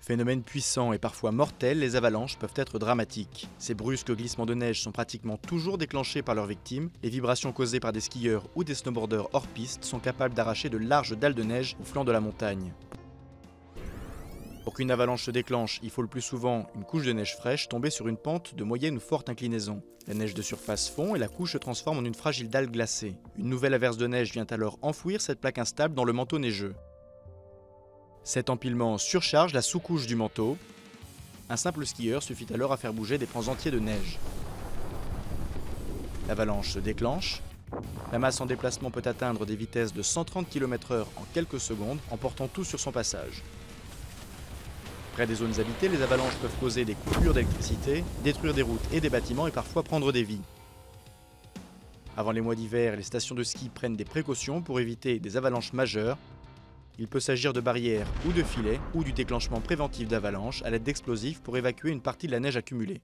Phénomène puissant et parfois mortel, les avalanches peuvent être dramatiques. Ces brusques glissements de neige sont pratiquement toujours déclenchés par leurs victimes. Les vibrations causées par des skieurs ou des snowboarders hors piste sont capables d'arracher de larges dalles de neige au flanc de la montagne. Pour qu'une avalanche se déclenche, il faut le plus souvent une couche de neige fraîche tombée sur une pente de moyenne ou forte inclinaison. La neige de surface fond et la couche se transforme en une fragile dalle glacée. Une nouvelle averse de neige vient alors enfouir cette plaque instable dans le manteau neigeux. Cet empilement surcharge la sous-couche du manteau. Un simple skieur suffit alors à faire bouger des pans entiers de neige. L'avalanche se déclenche. La masse en déplacement peut atteindre des vitesses de 130 km/h en quelques secondes, emportant tout sur son passage. Près des zones habitées, les avalanches peuvent causer des coupures d'électricité, détruire des routes et des bâtiments et parfois prendre des vies. Avant les mois d'hiver, les stations de ski prennent des précautions pour éviter des avalanches majeures. Il peut s'agir de barrières ou de filets ou du déclenchement préventif d'avalanches à l'aide d'explosifs pour évacuer une partie de la neige accumulée.